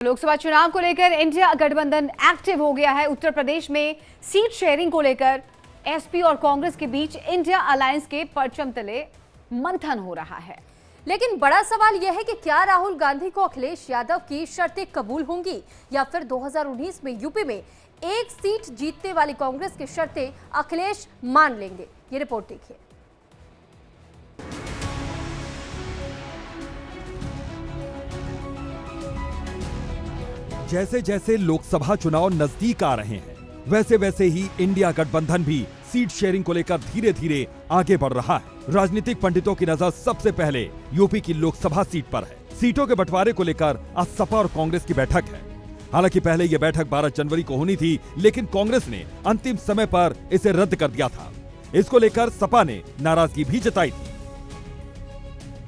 लोकसभा चुनाव को लेकर इंडिया गठबंधन एक्टिव हो गया है। उत्तर प्रदेश में सीट शेयरिंग को लेकर एसपी और कांग्रेस के बीच इंडिया अलायंस के परचम तले मंथन हो रहा है। लेकिन बड़ा सवाल यह है कि क्या राहुल गांधी को अखिलेश यादव की शर्तें कबूल होंगी या फिर 2019 में यूपी में एक सीट जीतने वाली कांग्रेस की शर्तें अखिलेश मान लेंगे। ये रिपोर्ट देखिए। जैसे जैसे लोकसभा चुनाव नजदीक आ रहे हैं, वैसे वैसे ही इंडिया गठबंधन भी सीट शेयरिंग को लेकर धीरे धीरे आगे बढ़ रहा है। राजनीतिक पंडितों की नजर सबसे पहले यूपी की लोकसभा सीट पर है। सीटों के बंटवारे को लेकर आज सपा और कांग्रेस की बैठक है। हालांकि पहले यह बैठक 12 जनवरी को होनी थी, लेकिन कांग्रेस ने अंतिम समय पर इसे रद्द कर दिया था। इसको लेकर सपा ने नाराजगी भी जताई थी।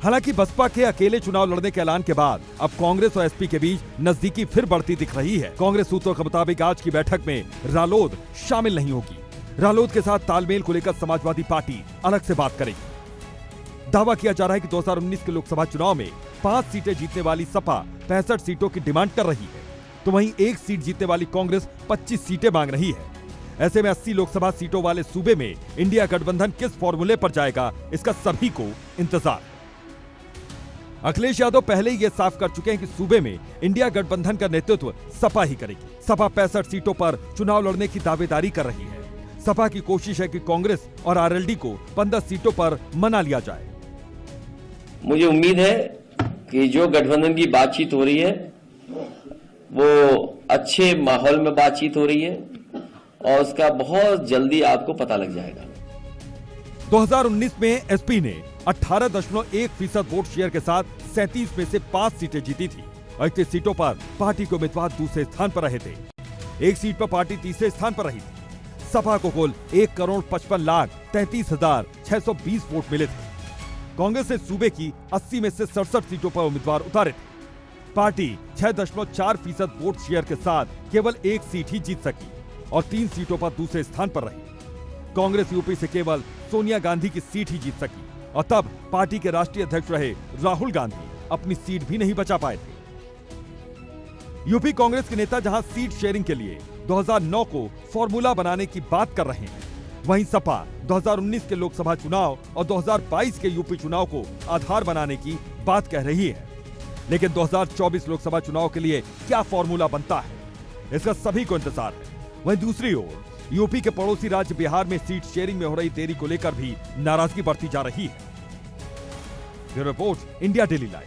हालांकि बसपा के अकेले चुनाव लड़ने के ऐलान के बाद अब कांग्रेस और एसपी के बीच नजदीकी फिर बढ़ती दिख रही है। कांग्रेस सूत्रों के मुताबिक आज की बैठक में रालोद शामिल नहीं होगी। रालोद के साथ तालमेल को लेकर समाजवादी पार्टी अलग से बात करेगी। दावा किया जा रहा है कि 2019 के लोकसभा चुनाव में 5 सीटें जीतने वाली सपा 65 सीटों की डिमांड कर रही है, तो वहीं एक सीट जीतने वाली कांग्रेस 25 सीटें मांग रही है। ऐसे में 80 लोकसभा सीटों वाले सूबे में इंडिया गठबंधन किस फॉर्मूले पर जाएगा, इसका सभी को इंतजार है। अखिलेश यादव पहले ही ये साफ कर चुके हैं कि सूबे में इंडिया गठबंधन का नेतृत्व सपा ही करेगी। सपा 65 सीटों पर चुनाव लड़ने की दावेदारी कर रही है। सपा की कोशिश है कि कांग्रेस और आरएलडी को 15 सीटों पर मना लिया जाए। मुझे उम्मीद है कि जो गठबंधन की बातचीत हो रही है वो अच्छे माहौल में बातचीत हो रही है और उसका बहुत जल्दी आपको पता लग जाएगा। 2019 में एसपी ने 18.1% वोट शेयर के साथ 37 में से 5 सीटें जीती थी। 38 सीटों पर पार्टी के उम्मीदवार दूसरे स्थान पर रहे थे। एक सीट पर पार्टी तीसरे स्थान पर रही थी। सपा को कुल 1,55,33,620 वोट मिले थे। कांग्रेस ने सूबे की 80 में से 67 सीटों पर उम्मीदवार उतारे थे। पार्टी 6.4% वोट शेयर के साथ केवल एक सीट ही जीत सकी और 3 सीटों पर दूसरे स्थान पर रही। कांग्रेस यूपी से केवल सोनिया गांधी की सीट ही जीत सकी और तब पार्टी के राष्ट्रीय अध्यक्ष रहे राहुल गांधी अपनी सीट भी नहीं बचा पाए थे। यूपी कांग्रेस के नेता जहां सीट शेयरिंग के लिए 2009 को फॉर्मूला बनाने की बात कर रहे हैं, वहीं सपा 2019 के लोकसभा चुनाव और 2022 के यूपी चुनाव को आधार बनाने की बात कह रही है। लेकिन 2024 लोकसभा चुनाव के लिए क्या फॉर्मूला बनता है, इसका सभी को इंतजार है। वहीं दूसरी ओर यूपी के पड़ोसी राज्य बिहार में सीट शेयरिंग में हो रही देरी को लेकर भी नाराजगी बढ़ती जा रही है। Bureau report, India daily live.